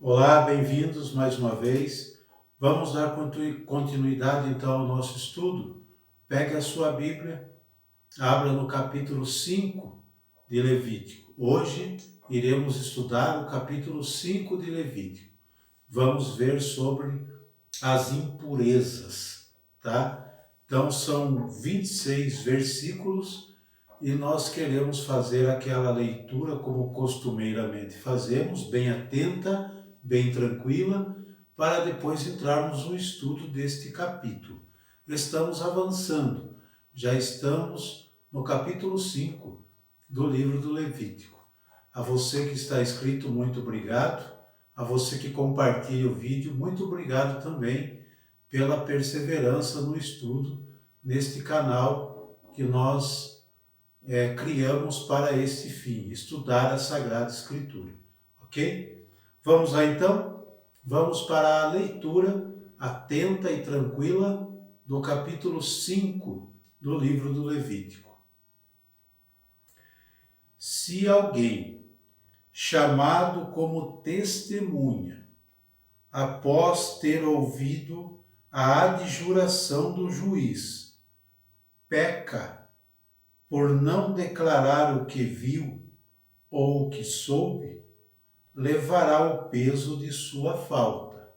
Olá, bem-vindos mais uma vez. Vamos dar continuidade então ao nosso estudo. Pegue a sua Bíblia, abra no capítulo 5 de Levítico. Hoje iremos estudar o capítulo 5 de Levítico. Vamos ver sobre as impurezas, tá? Então são 26 versículos e nós queremos fazer aquela leitura como costumeiramente fazemos, bem atenta, bem tranquila, para depois entrarmos no estudo deste capítulo. Estamos avançando, já estamos no capítulo 5 do livro do Levítico. A você que está inscrito, muito obrigado. A você que compartilha o vídeo, muito obrigado também pela perseverança no estudo neste canal que nós criamos para este fim, estudar a Sagrada Escritura. Ok? Vamos lá então? Vamos para a leitura atenta e tranquila do capítulo 5 do livro do Levítico. Se alguém chamado como testemunha, após ter ouvido a adjuração do juiz, peca por não declarar o que viu ou o que soube, levará o peso de sua falta.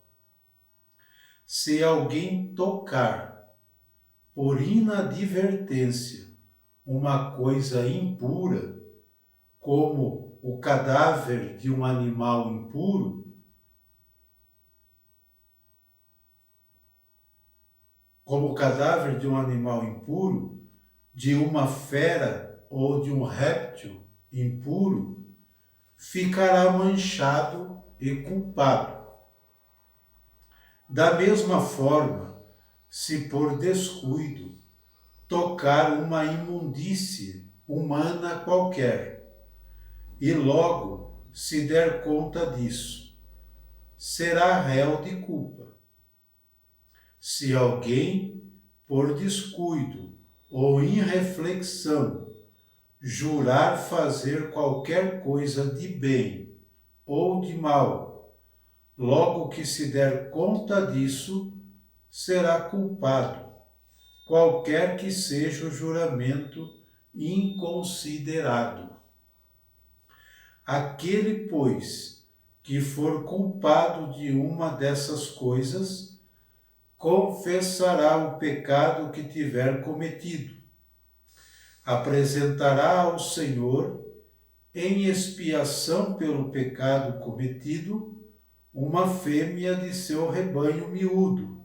Se alguém tocar por inadvertência uma coisa impura, como o cadáver de um animal impuro, de uma fera ou de um réptil impuro, ficará manchado e culpado. Da mesma forma, se por descuido tocar uma imundície humana qualquer, e logo se der conta disso, será réu de culpa. Se alguém, por descuido ou irreflexão, jurar fazer qualquer coisa de bem ou de mal, logo que se der conta disso, será culpado, qualquer que seja o juramento inconsiderado. Aquele, pois, que for culpado de uma dessas coisas, confessará o pecado que tiver cometido, apresentará ao Senhor, em expiação pelo pecado cometido, uma fêmea de seu rebanho miúdo,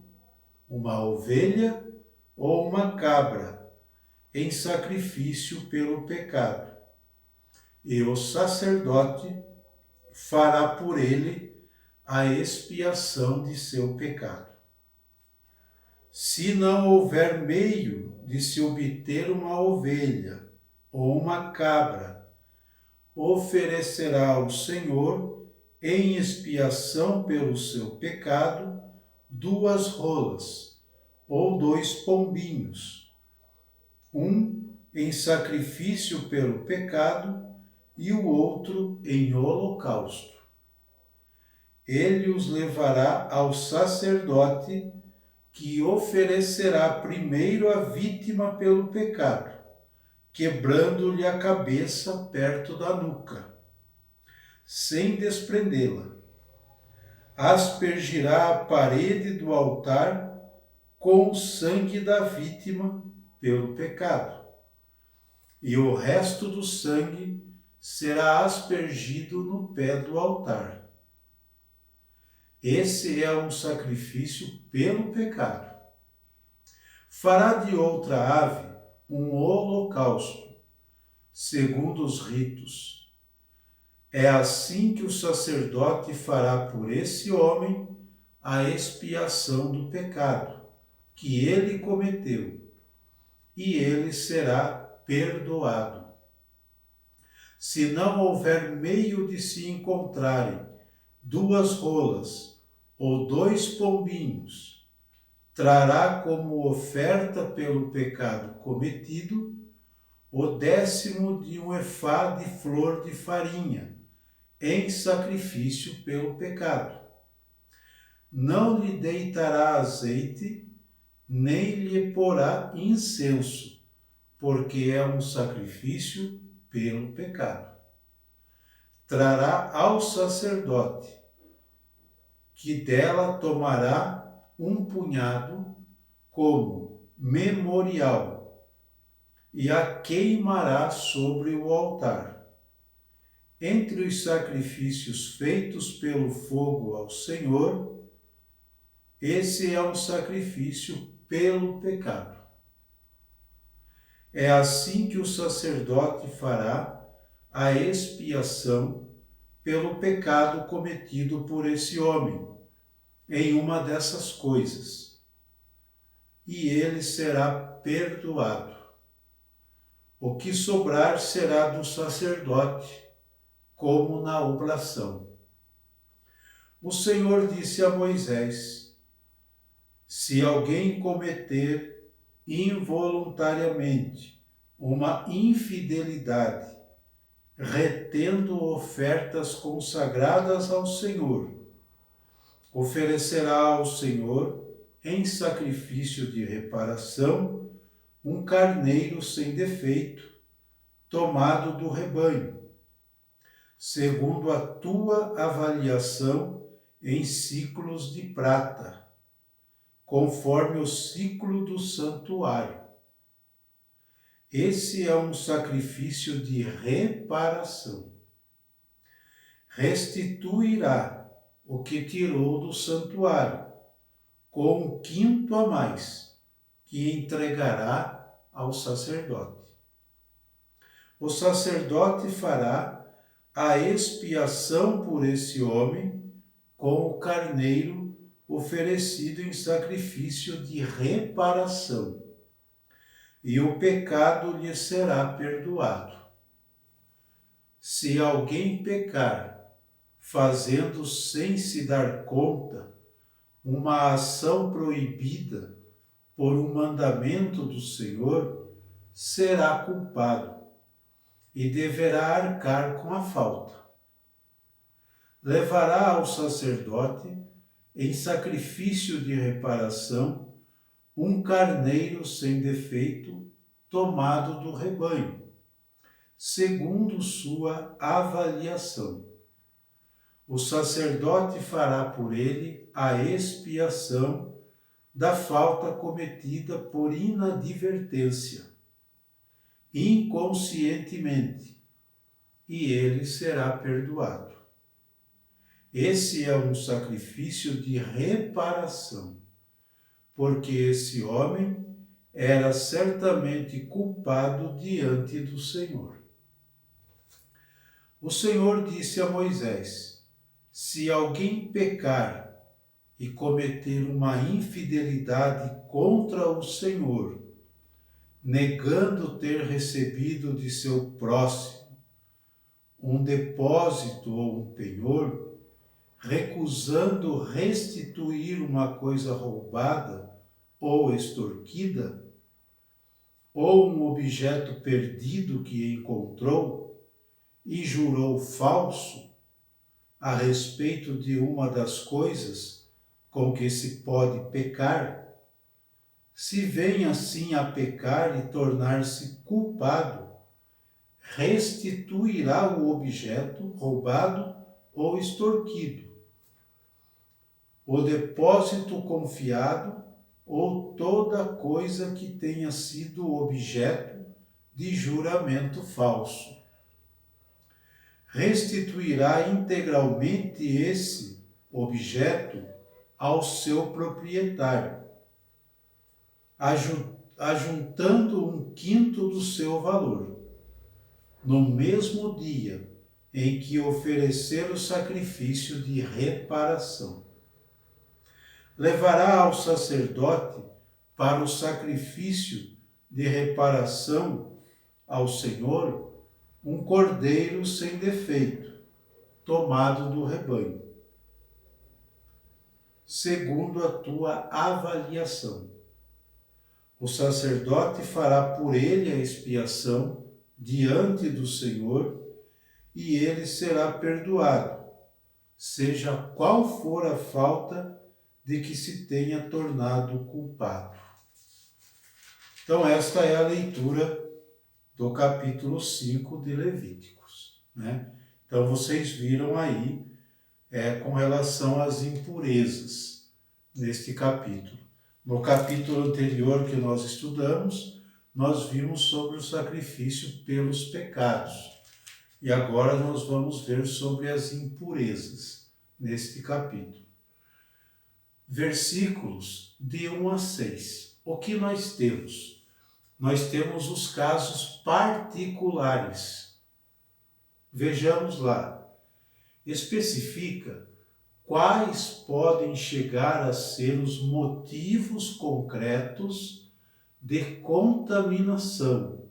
uma ovelha ou uma cabra, em sacrifício pelo pecado. E o sacerdote fará por ele a expiação de seu pecado. Se não houver meio de se obter uma ovelha ou uma cabra, oferecerá ao Senhor, em expiação pelo seu pecado, 2 rolas ou 2 pombinhos, um em sacrifício pelo pecado e o outro em holocausto. Ele os levará ao sacerdote, que oferecerá primeiro a vítima pelo pecado, quebrando-lhe a cabeça perto da nuca, sem desprendê-la. Aspergirá a parede do altar com o sangue da vítima pelo pecado, e o resto do sangue será aspergido no pé do altar. Esse é um sacrifício pelo pecado. Fará de outra ave um holocausto, segundo os ritos. É assim que o sacerdote fará por esse homem a expiação do pecado que ele cometeu, e ele será perdoado. Se não houver meio de se encontrarem 2 rolas ou 2 pombinhos, trará como oferta pelo pecado cometido o 10º de um efá de flor de farinha, em sacrifício pelo pecado. Não lhe deitará azeite, nem lhe porá incenso, porque é um sacrifício pelo pecado. Trará ao sacerdote, que dela tomará um punhado como memorial, e a queimará sobre o altar. Entre os sacrifícios feitos pelo fogo ao Senhor, esse é um sacrifício pelo pecado. É assim que o sacerdote fará a expiação pelo pecado cometido por esse homem em uma dessas coisas, e ele será perdoado. O que sobrar será do sacerdote, como na oblação. O Senhor disse a Moisés: se alguém cometer involuntariamente uma infidelidade, retendo ofertas consagradas ao Senhor, oferecerá ao Senhor, em sacrifício de reparação, um carneiro sem defeito, tomado do rebanho, segundo a tua avaliação em siclos de prata, conforme o ciclo do santuário. Esse é um sacrifício de reparação. Restituirá o que tirou do santuário, com um quinto a mais, que entregará ao sacerdote. O sacerdote fará a expiação por esse homem com o carneiro oferecido em sacrifício de reparação, e o pecado lhe será perdoado. Se alguém pecar, fazendo sem se dar conta uma ação proibida por um mandamento do Senhor, será culpado e deverá arcar com a falta. Levará ao sacerdote, em sacrifício de reparação, um carneiro sem defeito, tomado do rebanho, segundo sua avaliação. O sacerdote fará por ele a expiação da falta cometida por inadvertência, inconscientemente, e ele será perdoado. Esse é um sacrifício de reparação, porque esse homem era certamente culpado diante do Senhor. O Senhor disse a Moisés: se alguém pecar e cometer uma infidelidade contra o Senhor, negando ter recebido de seu próximo um depósito ou um penhor, recusando restituir uma coisa roubada ou extorquida, ou um objeto perdido que encontrou, e jurou falso a respeito de uma das coisas com que se pode pecar, se vem assim a pecar e tornar-se culpado, restituirá o objeto roubado ou extorquido, o depósito confiado ou toda coisa que tenha sido objeto de juramento falso. Restituirá integralmente esse objeto ao seu proprietário, ajuntando um quinto do seu valor, no mesmo dia em que oferecer o sacrifício de reparação. Levará ao sacerdote para o sacrifício de reparação ao Senhor um cordeiro sem defeito, tomado do rebanho, segundo a tua avaliação. O sacerdote fará por ele a expiação diante do Senhor e ele será perdoado, seja qual for a falta de que se tenha tornado culpado. Então, esta é a leitura do capítulo 5 de Levíticos, né? Então, vocês viram aí com relação às impurezas neste capítulo. No capítulo anterior que nós estudamos, nós vimos sobre o sacrifício pelos pecados. E agora nós vamos ver sobre as impurezas neste capítulo. Versículos de 1 a 6. O que nós temos? Nós temos os casos particulares. Vejamos lá. Especifica quais podem chegar a ser os motivos concretos de contaminação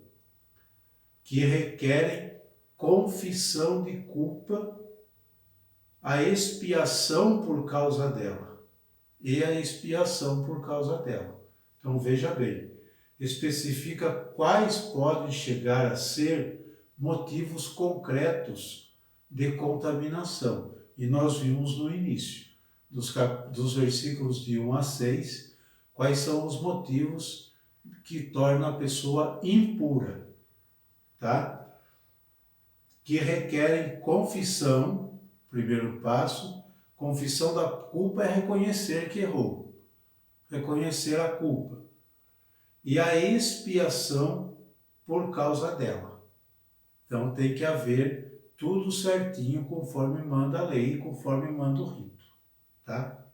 que requerem confissão de culpa, a expiação por causa dela e a expiação por causa dela. Então veja bem, especifica quais podem chegar a ser motivos concretos de contaminação. E nós vimos no início dos versículos de 1 a 6 quais são os motivos que tornam a pessoa impura, tá? Que requerem confissão. Primeiro passo, confissão da culpa é reconhecer que errou, reconhecer a culpa. E a expiação por causa dela. Então tem que haver tudo certinho conforme manda a lei, conforme manda o rito, tá?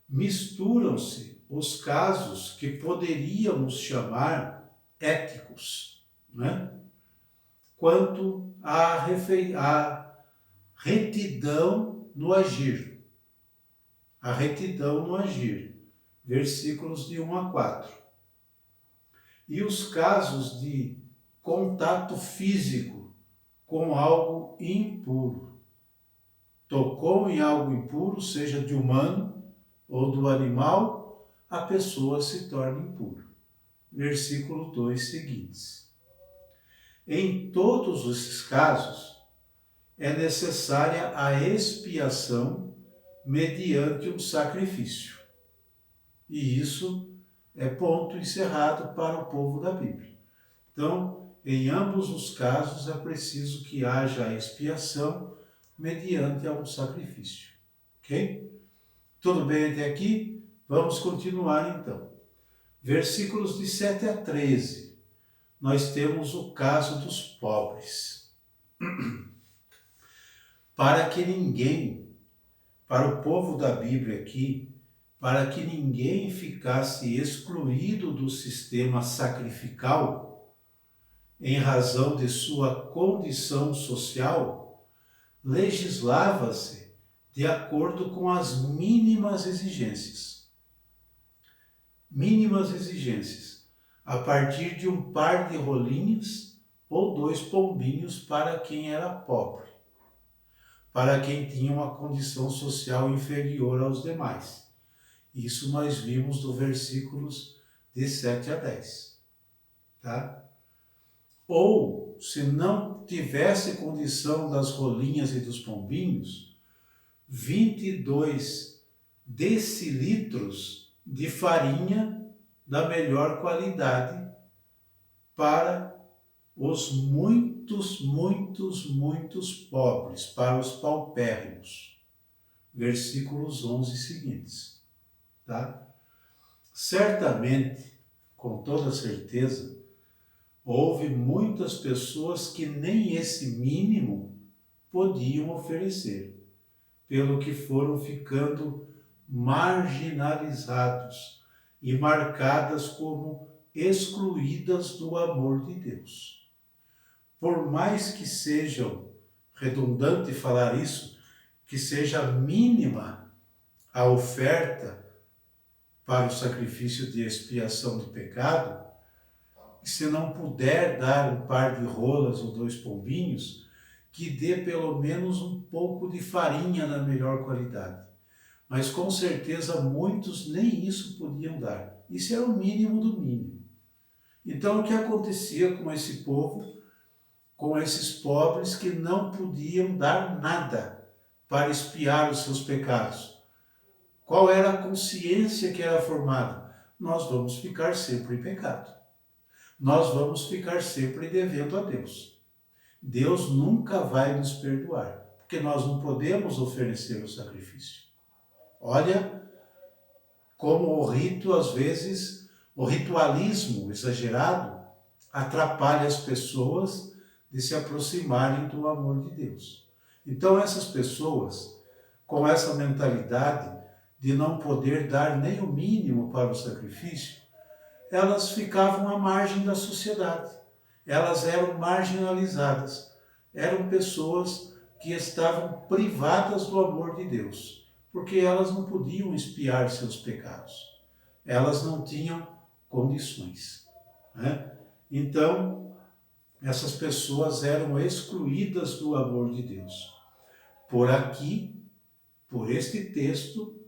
Misturam-se os casos que poderíamos chamar éticos, né? Quanto à retidão no agir. A retidão no agir. Versículos de 1 a 4. E os casos de contato físico com algo impuro. Tocou em algo impuro, seja de humano ou do animal, a pessoa se torna impura. Versículo 2 seguintes. Em todos esses casos, é necessária a expiação mediante um sacrifício. E isso é ponto encerrado para o povo da Bíblia. Então, em ambos os casos, é preciso que haja a expiação mediante um sacrifício. Ok? Tudo bem até aqui? Vamos continuar então. Versículos de 7 a 13. Nós temos o caso dos pobres. Para o povo da Bíblia aqui, para que ninguém ficasse excluído do sistema sacrificial, em razão de sua condição social, legislava-se de acordo com as mínimas exigências. Mínimas exigências, a partir de um par de rolinhas ou 2 pombinhos para quem era pobre, para quem tinha uma condição social inferior aos demais. Isso nós vimos do versículos de 7 a 10. Tá? Ou, se não tivesse condição das rolinhas e dos pombinhos, 22 decilitros de farinha da melhor qualidade para os muitos pobres, para os paupérrimos. Versículos 11 seguintes. Tá? Certamente, com toda certeza, houve muitas pessoas que nem esse mínimo podiam oferecer, pelo que foram ficando marginalizados e marcadas como excluídas do amor de Deus. Por mais que sejam, redundante falar isso, que seja mínima a oferta para o sacrifício de expiação do pecado, se não puder dar um par de rolas ou 2 pombinhos, que dê pelo menos um pouco de farinha na melhor qualidade. Mas com certeza muitos nem isso podiam dar. Isso era o mínimo do mínimo. Então o que acontecia com esse povo? com esses pobres que não podiam dar nada para expiar os seus pecados. Qual era a consciência que era formada? Nós vamos ficar sempre em pecado. Nós vamos ficar sempre devendo a Deus. Deus nunca vai nos perdoar, porque nós não podemos oferecer o sacrifício. Olha como o rito, às vezes, o ritualismo exagerado atrapalha as pessoas de se aproximarem do amor de Deus. Então essas pessoas, com essa mentalidade de não poder dar nem o mínimo para o sacrifício, elas ficavam à margem da sociedade. Elas eram marginalizadas. Eram pessoas que estavam privadas do amor de Deus, porque elas não podiam expiar seus pecados. Elas não tinham condições, né? Então, essas pessoas eram excluídas do amor de Deus. Por aqui, por este texto,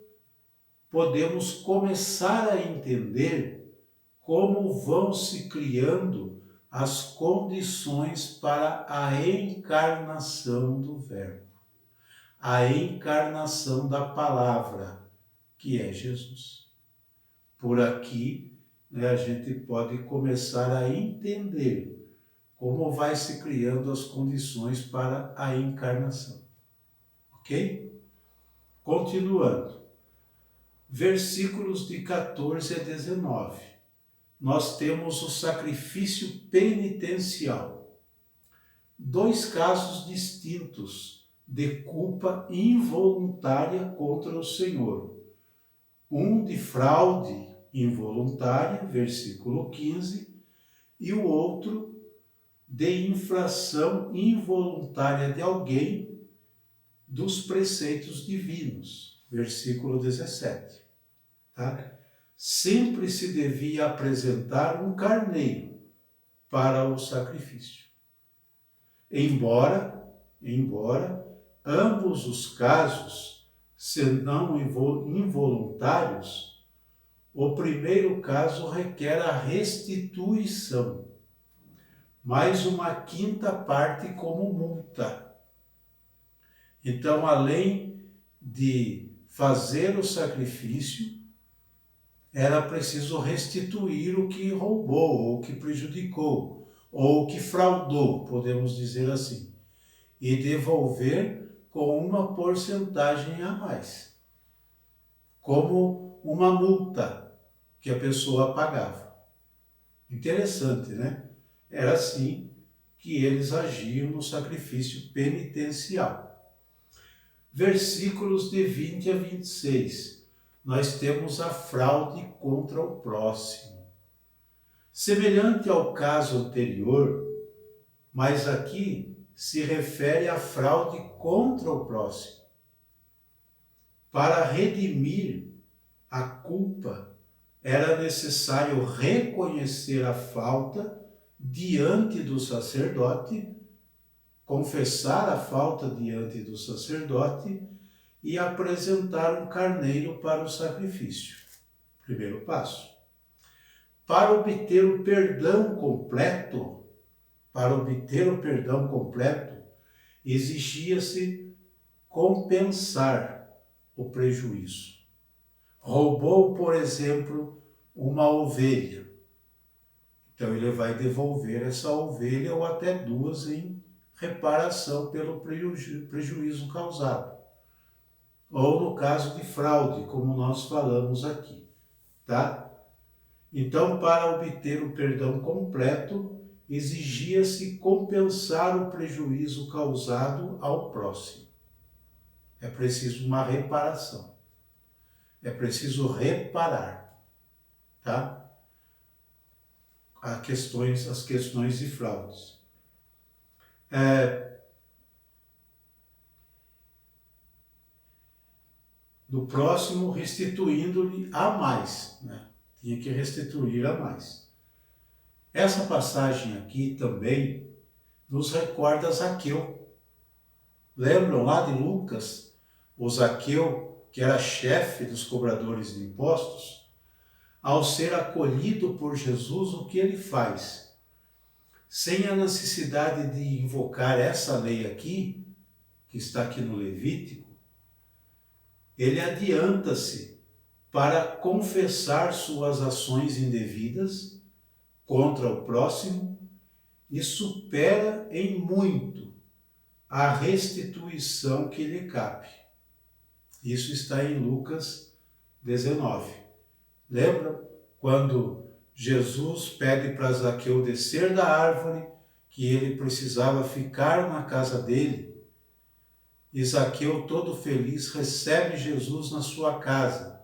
podemos começar a entender como vão se criando as condições para a encarnação do Verbo, a encarnação da palavra, que é Jesus. Por aqui, a gente pode começar a entender como vai se criando as condições para a encarnação. Ok? Continuando. Versículos de 14 a 19. Nós temos o sacrifício penitencial. 2 casos distintos de culpa involuntária contra o Senhor. Um de fraude involuntária, versículo 15, e o outro de infração involuntária de alguém dos preceitos divinos, versículo 17. Tá? Sempre se devia apresentar um carneiro para o sacrifício. Embora ambos os casos, se não involuntários, o primeiro caso requer a restituição, mais uma quinta parte como multa. Então, além de fazer o sacrifício, era preciso restituir o que roubou, ou o que prejudicou, ou o que fraudou, podemos dizer assim, e devolver com uma porcentagem a mais, como uma multa que a pessoa pagava. Interessante, né? Era assim que eles agiam no sacrifício penitencial. Versículos de 20 a 26. Nós temos a fraude contra o próximo. Semelhante ao caso anterior, mas aqui se refere à fraude contra o próximo. Para redimir a culpa, era necessário reconhecer a falta diante do sacerdote, confessar a falta diante do sacerdote e apresentar um carneiro para o sacrifício. Primeiro passo. Para obter o perdão completo, exigia-se compensar o prejuízo. Roubou, por exemplo, uma ovelha. Então ele vai devolver essa ovelha ou até 2 em reparação pelo prejuízo causado. Ou no caso de fraude, como nós falamos aqui, tá? Então, para obter o perdão completo, exigia-se compensar o prejuízo causado ao próximo. É preciso uma reparação. É preciso reparar, tá? As questões de fraudes. Do próximo, restituindo-lhe a mais, né? Tinha que restituir a mais. Essa passagem aqui também nos recorda Zaqueu. Lembram lá de Lucas? O Zaqueu, que era chefe dos cobradores de impostos, ao ser acolhido por Jesus, o que ele faz? sem a necessidade de invocar essa lei aqui, que está aqui no Levítico, ele adianta-se para confessar suas ações indevidas contra o próximo e supera em muito a restituição que lhe cabe. Isso está em Lucas 19. Lembra quando Jesus pede para Zaqueu descer da árvore, que ele precisava ficar na casa dele? E Zaqueu, todo feliz, recebe Jesus na sua casa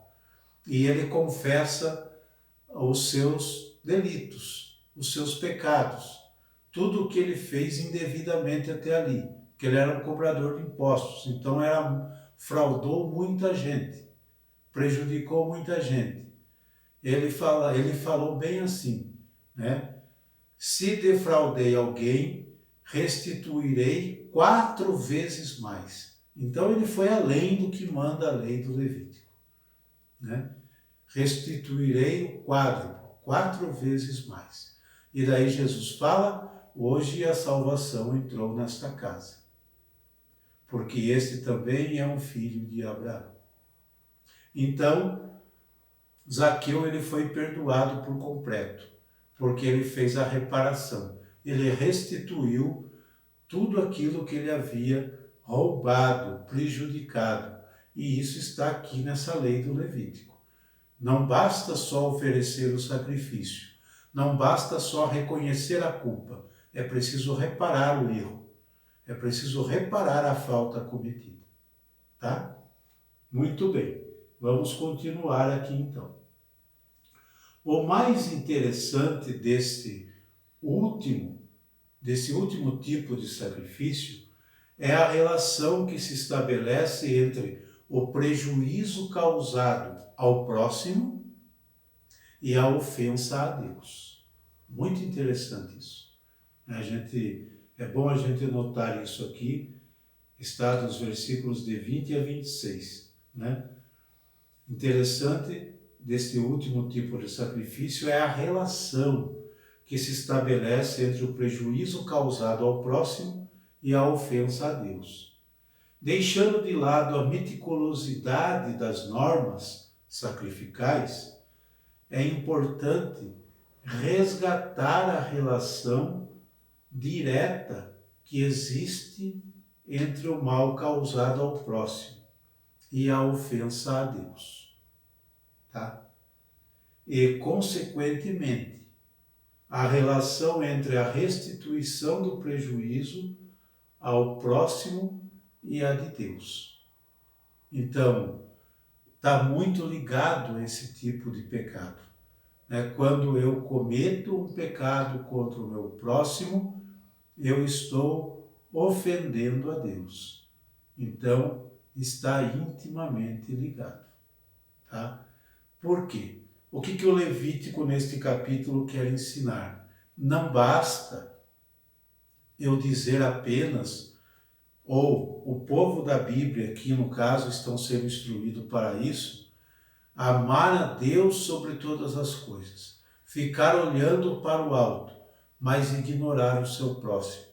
e ele confessa os seus delitos, os seus pecados, tudo o que ele fez indevidamente até ali, que ele era um cobrador de impostos, então fraudou muita gente, prejudicou muita gente. Ele falou bem assim, né? Se defraudei alguém, restituirei 4 vezes mais. Então ele foi além do que manda a lei do Levítico, né? Restituirei o quádruplo, 4 vezes mais. E daí Jesus fala, hoje a salvação entrou nesta casa, porque este também é um filho de Abraão. Então, Zaqueu ele foi perdoado por completo, porque ele fez a reparação. Ele restituiu tudo aquilo que ele havia roubado, prejudicado. E isso está aqui nessa lei do Levítico. Não basta só oferecer o sacrifício, não basta só reconhecer a culpa, é preciso reparar o erro, é preciso reparar a falta cometida. Tá? Muito bem, vamos continuar aqui então. O mais interessante desse último tipo de sacrifício é a relação que se estabelece entre o prejuízo causado ao próximo e a ofensa a Deus. Muito interessante isso. É bom a gente notar isso aqui, está nos versículos de 20 a 26. Né? Interessante deste último tipo de sacrifício é a relação que se estabelece entre o prejuízo causado ao próximo e a ofensa a Deus. Deixando de lado a meticulosidade das normas sacrificais, é importante resgatar a relação direta que existe entre o mal causado ao próximo e a ofensa a Deus. Tá? E, consequentemente, a relação entre a restituição do prejuízo ao próximo e a de Deus. Então, está muito ligado a esse tipo de pecado. Né? Quando eu cometo um pecado contra o meu próximo, eu estou ofendendo a Deus. Então, está intimamente ligado. Tá? Por quê? O que o Levítico, neste capítulo, quer ensinar? Não basta eu dizer apenas, ou o povo da Bíblia, aqui no caso, estão sendo instruídos para isso, amar a Deus sobre todas as coisas, ficar olhando para o alto, mas ignorar o seu próximo,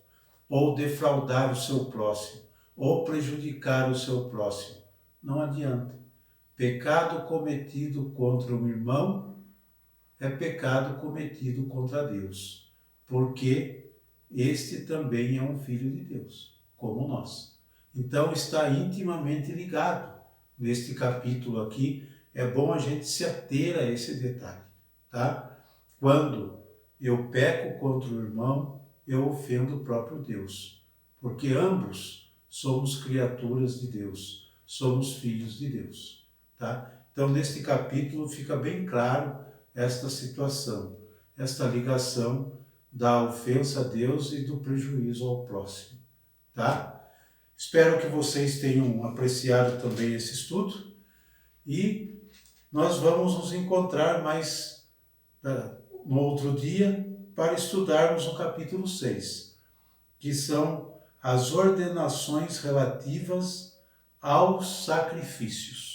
ou defraudar o seu próximo, ou prejudicar o seu próximo. Não adianta. Pecado cometido contra um irmão é pecado cometido contra Deus, porque este também é um filho de Deus, como nós. Então está intimamente ligado. Neste capítulo aqui, é bom a gente se ater a esse detalhe, tá? Quando eu peco contra o irmão, eu ofendo o próprio Deus, porque ambos somos criaturas de Deus, somos filhos de Deus. Tá? Então, neste capítulo fica bem claro esta situação, esta ligação da ofensa a Deus e do prejuízo ao próximo. Tá? Espero que vocês tenham apreciado também esse estudo e nós vamos nos encontrar mais no outro dia para estudarmos o capítulo 6, que são as ordenações relativas aos sacrifícios.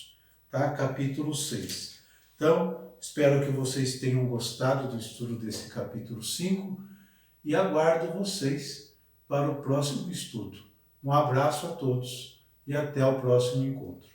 Tá? Capítulo 6. Então, espero que vocês tenham gostado do estudo desse capítulo 5 e aguardo vocês para o próximo estudo. Um abraço a todos e até o próximo encontro.